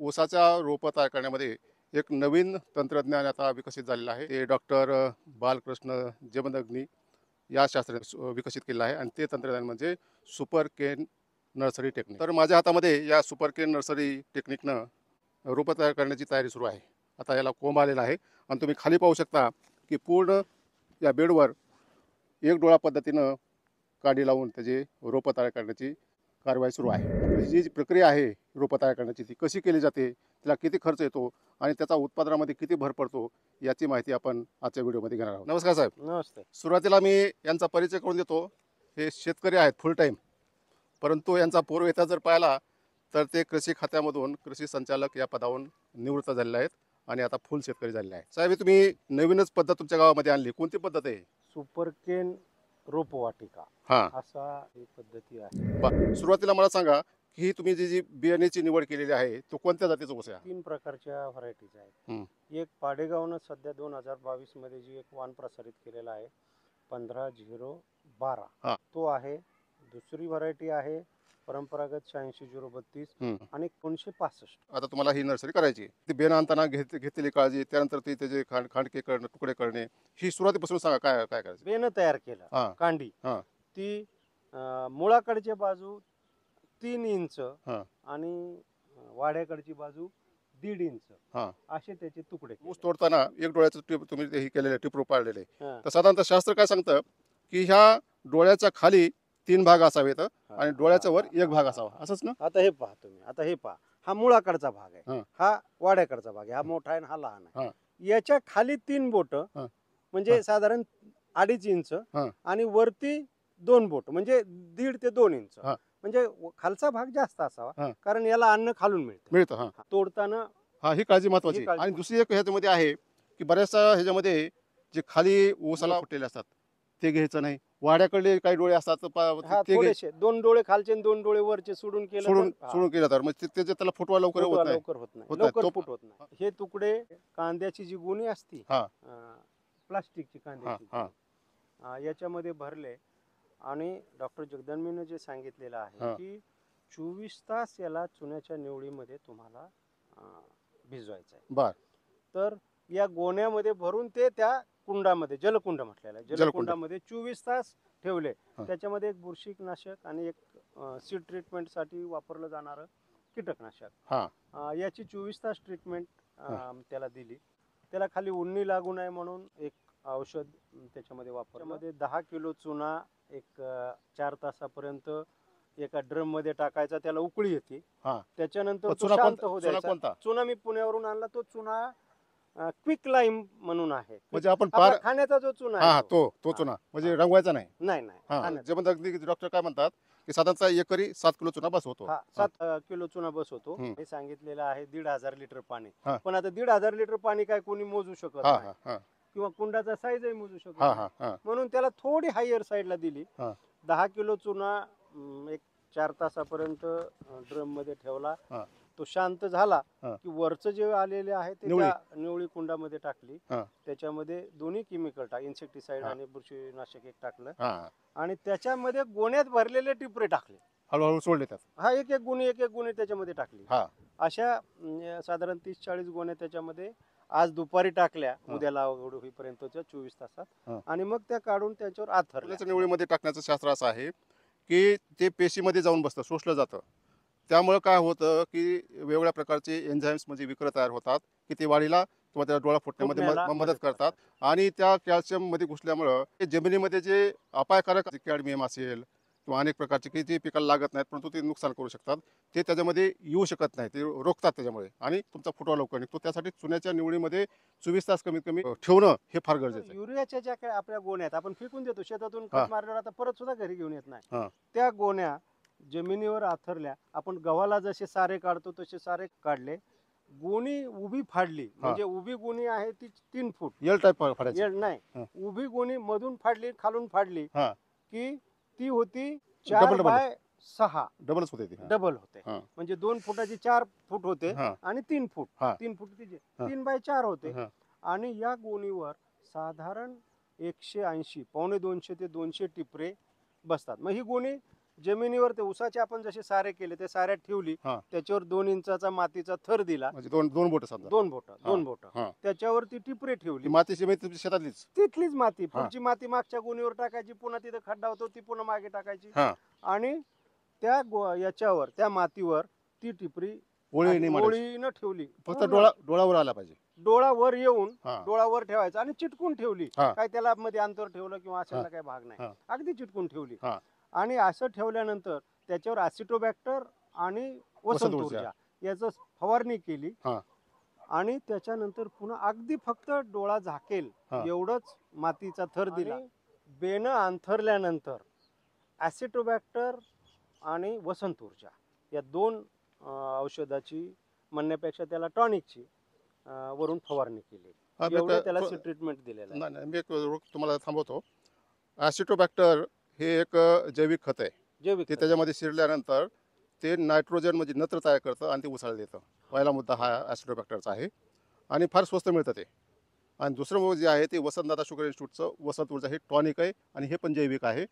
ऊसाच्या रोपं तयार करण्यामध्ये एक नवीन तंत्रज्ञान आता विकसित झालेलं आहे. ते डॉक्टर बालकृष्ण जमदग्नी या शास्त्रज्ञांनी विकसित केलेलं आहे आणि ते तंत्रज्ञान म्हणजे सुपर केन नर्सरी टेक्निक. तर माझ्या हातामध्ये या सुपर केन नर्सरी टेक्निकनं रोपं तयार करण्याची तयारी सुरू आहे. आता याला कोंब आलेला आहे आणि तुम्ही खाली पाहू शकता की पूर्ण या बेडवर एक डोळा पद्धतीनं काडी लावून त्याची रोपं तयार करण्याची कारवाई सुरू आहे. ही जी प्रक्रिया आहे रोपं तयार करण्याची ती कशी केली जाते, तिला किती खर्च येतो आणि त्याचा उत्पादनामध्ये किती भर पडतो याची माहिती आपण आजच्या व्हिडिओमध्ये घेणार आहोत. नमस्कार साहेब. नमस्ते. सुरुवातीला मी यांचा परिचय करून देतो. हे शेतकरी आहेत फुल टाईम, परंतु यांचा पूर्व इतिहास जर पाहिला तर ते कृषी खात्यामधून कृषी संचालक या पदावरून निवृत्त झालेले आहेत आणि आता फुल शेतकरी झालेले आहेत. साहेब, तुम्ही नवीनच पद्धत तुमच्या गावामध्ये आणली, कोणती पद्धत आहे? सुपरकेन रोपवाटिका हां, असा ही पद्धती आहे. सुरुवातीला मला सांगा की तुम्ही जी बियाण्याची निवड केलेली आहे तो कोणत्या जातीचा ऊस आहे? 3 प्रकारच्या व्हरायटीज आहेत. हं. एक पाडेगावनं सध्या 2022 मध्ये जी एक वाण प्रसारित केलेला आहे 15-0-12 हा. तो आहे. दुसरी व्हरायटी आहे परंपरागत 86-0-32 हं. आणि 1965. आता तुम्हाला ही नर्सरी करायची, ती बियाणं आणताना घेतलेली काळजी, त्यानंतर ती त्याचे खांडके करणं, तुकडे करणे, ही सुरुवातीपासून सांगा काय काय करायचं? बेनं तयार केलं. हां. कांडी हां. ती मुळाकडची बाजू 3 इंच हां. आणि वाड्याकडची बाजू 1.5 इंच हां. असे त्याचे तुकडे ऊस केले. तोडताना एक डोळ्याचं टिप तुम्ही हे केलेलं टिप रोप पाडलेले, हां. तर साधारणतः शास्त्र काय सांगतं की ह्या डोळ्याच्या खाली 3 भाग असावेत आणि डोळ्याच्या वर एक भाग असावा, असंच ना? आता हे पहा तुम्ही, आता हे पहा, हा मुळाकडचा भाग आहे, हां. हा वाड्याकडचा भाग आहे, हा मोठा आहे आणि हा लहान हां. आहे. याच्या खाली 3 बोट हां. म्हणजे हां. साधारण 2.5 इंच हां. आणि वरती 2 बोट म्हणजे 1.5 ते 2 इंच. हां. म्हणजे खालचा भाग जास्त असावा, हां. कारण याला अन्न खालून मिळतं. हां. तोडताना हा, ही काळजी महत्वाची. ही काळजी आणि दुसरी एक ह्याच्यामध्ये आहे की बऱ्याचशा ह्याच्यामध्ये जे खाली ऊसाला फुटलेले असतात ते घ्यायचं नाही. वाड्याकडले काही डोळे असतात तर हा ते थोडेसे 2 डोळे खालचे आणि 2 डोळे वरचे सोडून केलं सोडून तर सोडून केलं तर मग त्याला फुटवा लवकर होत नाही. लवकर होत नाही, होत नाही. लवकर तो फुट होत नाही. हे तुकडे कांद्याची जी गुणी असती, हा. प्लास्टिकची हा. कांद्याची हा. याच्यामध्ये भरले आणि डॉक्टर जगदनमीनं जे सांगितलेलं आहे हा. की 24 तास याला चुन्याच्या निवडीमध्ये तुम्हाला भिजवायचं आहे. बर. तर या गोण्यामध्ये भरून ते त्या कुंडामध्ये, जलकुंड म्हटलेलं आहे, जलकुंडामध्ये 24 तास ठेवले. हा. त्याच्यामध्ये एक बुरशीनाशक आणि एक सीड ट्रीटमेंटसाठी वापरलं जाणारं कीटकनाशक, हा. याची 24 तास ट्रीटमेंट त्याला दिली. त्याला खाली उन्नी लागू नये म्हणून एक औषध त्याच्यामध्ये वापरलं. 10 किलो चुना एक 4 तासापर्यंत एका ड्रम मध्ये टाकायचा, त्याला उकळी येते. हा. त्याच्यानंतर तो चुना शांत कोणता? होऊ चुना द्यायचा. कोणता? चुना मी पुण्यावरून आणला. तो चुना क्विक लाईम म्हणून आहे. म्हणजे आपण आपला खाण्याचा जो चुना हा, आहे तो हा. चुना म्हणजे हा. रंगवायचा नाही. नाही हा. खाण्याचा. जे म्हणजे डॉक्टर काय म्हणतात की साधारणतः एकरी 7 किलो चुना बस होतो. 7 किलो चुना बस होतो. हम्म. हे सांगितलेलं आहे 1,500 लिटर पाणी. हा. पण आता 1,500 लिटर पाणी काय कोणी मोजू शकत हा. नाही, हा. किंवा कुंडाचा साईजही मोजू शकत हा. नाही. हा. म्हणून त्याला थोडी हायर साईडला दिली. हा. 10 किलो चुना एक 4 तासापर्यंत ड्रम मध्ये ठेवला. हा. तो शांत झाला हा. की वरचं जे आलेले आहे ते निवळी. त्या निवळी कुंडामध्ये टाकली. हा. त्याच्यामध्ये दोन्ही केमिकल इन्सेक्टिसाइड हा. आणि बुरशीनाशक एक टाकलं हा. आणि त्याच्यामध्ये गोण्यात भरलेले टिपरे टाकले. हळूहळू सोडले त्यात. हा एक एक गुणी त्याच्यामध्ये टाकली. हा. अशा साधारण 30-40 गोण्या त्याच्यामध्ये आज दुपारी टाकल्या. हा. उद्या लागवड होईपर्यंतच्या 24 तासात. हा. आणि मग त्या काढून त्याच्यावर आथरल्या. फुलाच्या निवडीमध्ये टाकण्याचं शास्त्र असं आहे की ते पेशीमध्ये जाऊन बसतं, शोषलं जातं. त्यामुळे काय होतं की वेगवेगळ्या प्रकारचे एन्झाईम्स म्हणजे विकर तयार होतात की ते वाढीला किंवा त्याला डोळा फुटण्यामध्ये फुटण्याला मदत करतात. आणि त्या कॅल्शियममध्ये घुसल्यामुळं ते जमिनीमध्ये जे अपायकारक कॅडमियम असेल किंवा अनेक प्रकारचे की जे पिकाला लागत नाहीत परंतु ते नुकसान करू शकतात, ते त्याच्यामध्ये येऊ शकत नाही, ते रोखतात त्याच्यामुळे आणि तुमचा फुटवा लवकर निघतो. त्यासाठी चुन्याच्या निवडीमध्ये 24 तास कमीत कमी ठेवणं हे फार गरजेचं आहे. युरियाच्या ज्या काही आपल्या गोण्यात आपण फेकून देतो शेतातून, हा. खत मारल्यावर आता परत सुद्धा घरी घेऊन येत नाही. हा. त्या गोण्या जमिनीवर आथरल्या. आपण गव्हाला जसे सारे काढतो तसे सारे काढले. गोणी उभी फाडली, म्हणजे उभी गोणी आहे ती 3 फूट. एल टाईप फाडायची. एल नाही, हा. उभी गोणी मधून फाडली, खालून फाडली हा. की ती होती डबल 4x6. डबलच होते ती. डबल होते. हा. म्हणजे 2 फुटाची 4 फूट होते हा. आणि 3 फूट. हा. 3 फूट तिचे हा. 3x4 होते. हा. आणि या गोणीवर साधारण 180 200 ते 200 टिपरे बसतात. मग ही गोणी जमिनीवर ते ऊसाचे आपण जसे सारे केले ते साऱ्यात ठेवली, हा. त्याच्यावर 2 इंचाचा मातीचा थर दिला, म्हणजे दोन बोट समजा. 2 बोट हा. त्याच्यावर ती टिपरे ती ठेवली, मातीची माहिती तुमच्या शेतातलीच. तिथलीच माती, पुढची माती मागच्या गोणीवर टाकायची, पुन्हा तिथं खड्डा होतो ती पुन्हा मागे टाकायची हा. आणि याच्यावर त्या मातीवर ती टिपरी ओळीने मांडायची. ओळीनं ठेवली. फक्त पूर्ण डोळावर आला पाहिजे. डोळा वर येऊन हा. डोळावर ठेवायचा आणि चिटकून ठेवली. हा. काय त्याला मध्ये अंतर ठेवलं किंवा अशाला हा. काही भाग नाही, हा. अगदी चिटकून ठेवली. हा. आणि असं ठेवल्यानंतर त्याच्यावर ॲसिटोबॅक्टर आणि वसंत ऊर्जा याचं फवारणी केली. हा. आणि त्याच्यानंतर पुन्हा अगदी फक्त डोळा झाकेल हा. एवढंच मातीचा थर दिला. बेनं अंथरल्यानंतर ॲसिटोबॅक्टर आणि वसंत ऊर्जा या 2 औषधाची म्हणण्यापेक्षा त्याला टॉनिकची वरून फवारणी केली. हा, मी एवढं काय- त्याला ट्रीटमेंट दिलेलं आहे. नाही, मी एक तुम्हाला थांबवतो. ॲसिटोबॅक्टर हे एक जैविक खत आहे. जैविक ते खत. त्याच्यामध्ये शिरल्यानंतर ते नायट्रोजन म्हणजे नत्र तयार करतं आणि ते उसाळं देतं. पहिला मुद्दा हा ॲसिटोबॅक्टरचा आहे आणि फार स्वस्त मिळतं ते. आणि दुसरं मुद्दा जे आहे ते वसंतदादा शुगर इन्स्टिट्यूटचं वसंत ऊर्जा हे टॉनिक आहे आणि हे पण जैविक आहे.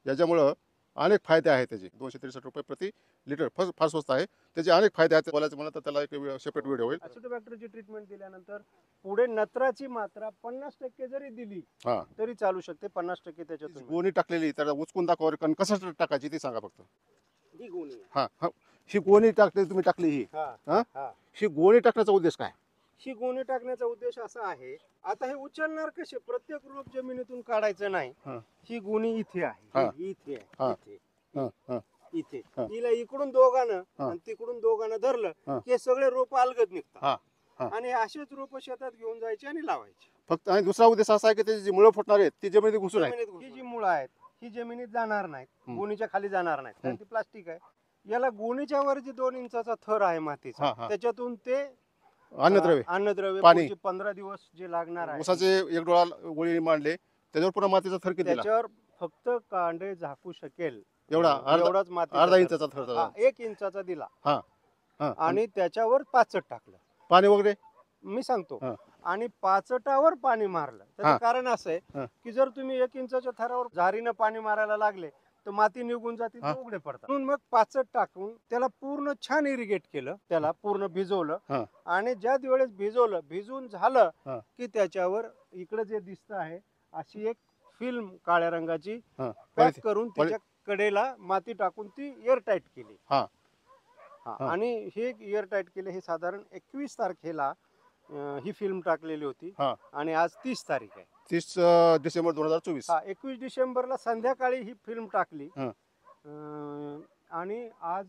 याच्यामुळं अनेक फायदे आहेत त्याचे. 263 रुपये प्रति लिटर फार स्वस्त आहे. त्याचे अनेक फायदे आहेत. बोलायचं म्हणलं तर त्याला एक सेपरेट व्हिडिओ होईल. ॲसिटोबॅक्टरची ट्रीटमेंट दिल्यानंतर पुढे नत्राची मात्रा 50% जरी दिली हां. तरी चालू शकते. 50% त्याच्यातून गोणी टाकलेली त्याला उचकून दाखवा, कारण कसं टाकायची ते सांगा फक्त. ही गोणी आहे. हां हां, ही गोणी टाकली तुम्ही टाकली ही. हा, हां? हा. ही गोणी टाकण्याचा उद्देश काय? ही गोणी टाकण्याचा उद्देश असा आहे, आता हे उचलणार कसे, प्रत्येक रोप जमिनीतून काढायचं नाही. हां. ही गोणी इथे आहे, हा. ही इथे हा. आहे, इथे हां हां इथे हा. हिला इकडून दोघांना हा. आणि तिकडून दोघांना धरलं हा. की हे सगळे रोप अलगद हा. निघतात. हा. आणि असेच रोप शेतात घेऊन जायचे आणि लावायचे. फक्त आणि दुसरा उद्देश असा आहे की त्याची जी मुळं फुटणार आहेत ती जमिनीत घुसून आहेत. ही जी मुळं आहेत ही जमिनीत जाणार नाहीत, हम्म. गोणीच्या खाली जाणार नाहीत, कारण ती प्लास्टिक आहे. याला गोणीच्या वर जे 2 इंचाचा थर आहे मातीचा, हा, हा. त्याच्यातून ते अन्नद्रव्य अन्नद्रव्य पाणी. पुढचे 15 दिवस जे लागणार आहे उसाचे एक डोळा गोळी मांडले त्याच्यावर पुन्हा मातीचा थर किती दिला? त्याच्यावर फक्त कांडे झाकू शकेल एवढा एवढाच माती, अर्धा इंचाचा थर हा, 1 इंचाचा दिला. हा. हां. आणि त्याच्यावर पाचट टाकलं. पाणी वगैरे मी सांगतो. हा. आणि पाचटावर पाणी मारलं. हा. त्याचं कारण असं हा. आहे की जर तुम्ही 1 इंचाच्या थरावर झारीनं पाणी मारायला लागले तर माती निघून जातील, हा. ते उघडे पडतात. म्हणून मग पाचट टाकून त्याला पूर्ण छान इरिगेट केलं, त्याला पूर्ण भिजवलं. हा. आणि ज्या वेळेस भिजवलं, भिजून झालं हा. की त्याच्यावर इकडे जे दिसतं आहे अशी एक फिल्म काळ्या रंगाची हा. पॅक करून त्याच्या कडेला माती टाकून ती एअर टाईट केली. हा. हा. हा. आणि हे एअर टाईट केले. हे साधारण 21 तारखेला ही फिल्म टाकलेली होती. हा. आणि आज 30 तारीख आहे. 30 डिसेंबर 2024. हा, 21 डिसेंबरला संध्याकाळी ही फिल्म टाकली. हा. आणि आज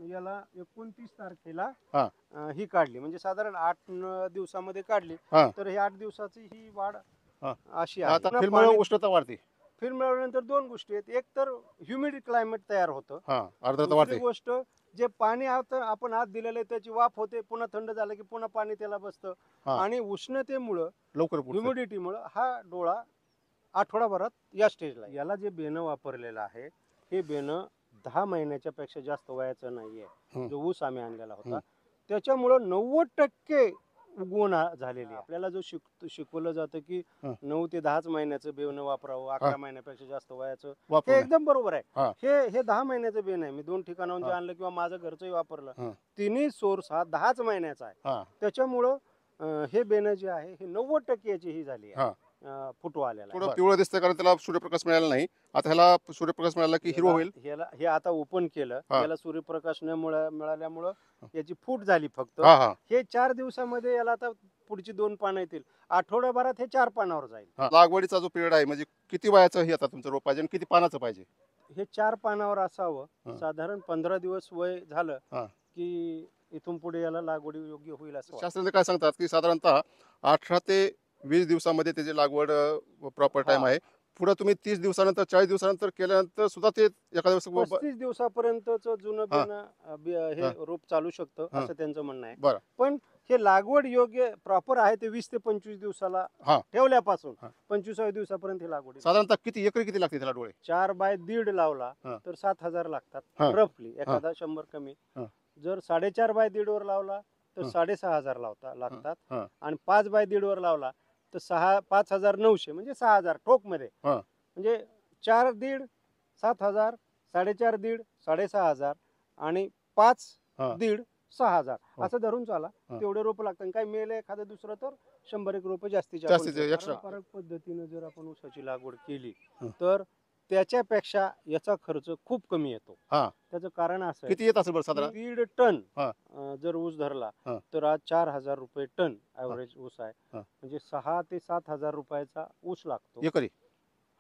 याला 29 तारखेला हा. ही काढली, म्हणजे साधारण 8 दिवसामध्ये काढली. हा. तर हे 8 दिवसाची ही वाढ हा. अशी आहे. आता पुन्हा फिल्ममुळे पाणी- उष्णता वाढते. फिल्म मिळवल्यानंतर 2 गोष्टी आहेत. एक तर ह्युमिड क्लायमेट तयार होतं. हा, आर्द्रता दुसरी वाढते. गोष्ट, जे पाणी आपण आत दिलेलं आहे त्याची वाफ होते, पुन्हा थंड झालं की पुन्हा पाणी त्याला बसतं. हा. आणि उष्णतेमुळं, लवकर पुढचं. ह्युमिडिटीमुळं हा डोळा आठवडाभरात या स्टेजला आहे. याला जे बेनं वापरलेलं आहे हे बेनं 10 महिन्याच्या पेक्षा जास्त वयाचं नाहीये. हं. जो ऊस आम्ही आणलेला होता हं. त्याच्यामुळं 90% उगवण झालेली आहे. आपल्याला जो शिकवलं जातं की हं. 9 ते 10 महिन्याचं बेनं वापरावं, 11 हा. महिन्यापेक्षा जास्त वयाचं, हे वापर एकदम बरोबर आहे. हा. हे 10 महिन्याचं बेन आहे. मी 2 ठिकाणाहून जे हा. आणलं किंवा माझं घरचंही वापरलं, हा. तिन्ही सोर्स हा 10च महिन्याचा आहे. हा. त्याच्यामुळं हे बेन जे आहे हे 90% याची ही झाली हा. आहे, फुटवा आलेला आहे. थोडं पिवळं दिसतं कारण त्याला सूर्यप्रकाश मिळाला नाही. आता ह्याला सूर्यप्रकाश मिळाला की हिरवं होईल. हे आता ओपन केलं, हा. याला सूर्यप्रकाश न मिळाल्यामुळं याची फूट झाली फक्त. हा. हा. हे 4 दिवसामध्ये याला आता पुढची 2 पानं येतील. आठवड्याभरात हे 4 पानावर जाईल. हा. लागवडीचा जो पिरियड आहे म्हणजे किती वयाचं हे आता तुमचं रोप पाहिजे आणि किती पानाचं पाहिजे? हे 4 पानावर असावं. हा. साधारण 15 दिवस वय झालं हा. की इथून पुढे याला लागवडी योग्य होईल असं वाटतं. शास्त्रज्ञ काय सांगतात की साधारणतः 18 ते 20 दिवसामध्ये त्याची लागवड प्रॉपर टाइम हा. आहे. पुढे तुम्ही 30 दिवसानंतर 40 दिवसानंतर केल्यानंतर सुद्धा ते एखाद्या वेळेस 35 दिवसापर्यंतचं जुनं हा. बियाणं हे हा. रोप चालू शकतं हा. असं त्यांचं म्हणणं आहे. बरं. पण हे लागवड योग्य प्रॉपर आहे ते 20 ते 25 दिवसाला हा. ठेवल्यापासून हा. 25व्या दिवसापर्यंत ही लागवड. साधारणतः किती एकरी किती लागते त्याला डोळे? 4 बाय 1.5 लावला हा. तर 7,000 लागतात हा. रफली, एखादा 100 कमी. हा. जर 4.5 बाय 1.5 वर लावला तर हा. 6,500 लागतात. हा. आणि 5 बाय 1.5 वर लावला तर 5,900 म्हणजे 6,000 ठोक मध्ये. हा. म्हणजे 4 1.5 7,000 4.5 दीड 6.5 आणि 5 हा. दीड 6,000 हो. असं धरून चाला. हा. तेवढे रोप लागतात. काही मेल एखादं दुसरं तर 100 रोप जास्तीचे जास्तीचे extra. पारंपरिक पद्धतीने जर आपण ऊसाची लागवड केली हं. तर त्याच्यापेक्षा याचा खर्च खूप कमी येतो. हा. त्याचं कारण असं आहे किती येत असेल बरं की साधारण? 1.5 टन हा. जर ऊस धरला हा. तर आज 4,000 रुपये टन ॲव्हरेज ऊस आहे. हा. म्हणजे 6 ते 7,000 रुपयाचा ऊस लागतो एकरी.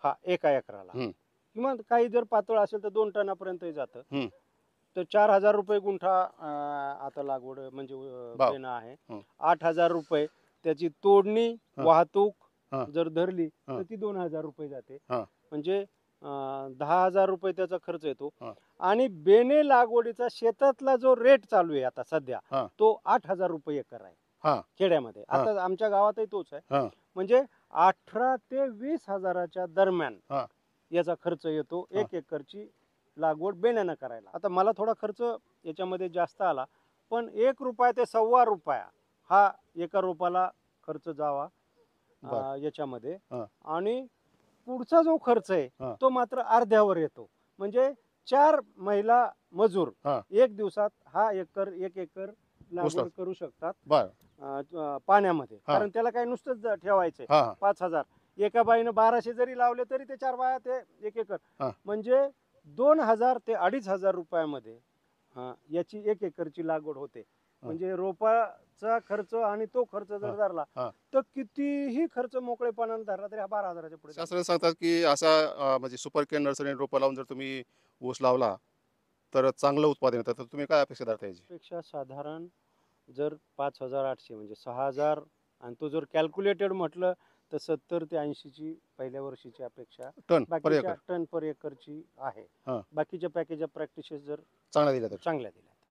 हा एका एकराला. हम्म. किंवा काही जर पातळ असेल तर 2 टनापर्यंतही जातं. हम्म. तर 4,000 रुपये गुंठा आता लागवड म्हणजे भाव. बेणं आहे. हं. 8,000 रुपये त्याची तोडणी हा. वाहतूक हा. जर धरली हा. तर ती 2,000 रुपये जाते. हा. म्हणजे 10,000 रुपये त्याचा खर्च येतो. हा. आणि बेणे लागवडीचा शेतातला जो रेट चालू आहे आता सध्या हा. तो 8,000 रुपये एकर आहे हा. खेड्यामध्ये. हा. आता आमच्या गावातही तोच आहे. हा. म्हणजे 18 ते 20,000च्या दरम्यान हा. याचा खर्च येतो हा. 1 एकरची लागवड बेण्यानं करायला. आता मला थोडा खर्च याच्यामध्ये जास्त आला, पण 1 रुपया ते सव्वा रुपया हा एका रोपाला खर्च जावा बर. याच्यामध्ये. हा. आणि पुढचा जो खर्च आहे हा. तो मात्र अर्ध्यावर येतो. म्हणजे 4 महिला मजूर हा. 1 दिवसात हा 1 एकर लागवड ऊसाचं. करू शकतात बर. पाण्यामध्ये. हा. कारण त्याला काही नुसतंच ठेवायचंय. हा. हा. 5,000 एका बाईनं 1200 जरी लावले तरी ते 4 बाया ते 1 एकर. हा. म्हणजे 2,000 ते 2,500 रुपयामध्ये याची 1 एकरची लागवड होते. म्हणजे रोपाचा खर्च आणि तो खर्च जर हा. धरला हा. तर कितीही खर्च मोकळेपणाने धरला तरी हा 12,000च्या पुढे जातो. शास्त्रज्ञ सांगतात की असा म्हणजे सुपर केन नर्सरी रोपं लावून जर तुम्ही ऊस लावला तर चांगलं उत्पादन येतं. तर तुम्ही काय अपेक्षा धरता याची? पेक्षा साधारण जर 5,800 म्हणजे 6,000 आणि तो जर कॅल्क्युलेटेड म्हटलं तर 70 ते 80ची पहिल्या वर्षीची अपेक्षा टन पर बाकीच्या एकर टन पर एकरची आहे. हा. बाकीच्या पॅकेज ऑफ प्रॅक्टिसेस जर चांगला दिला तर. चांगल्या दिल्या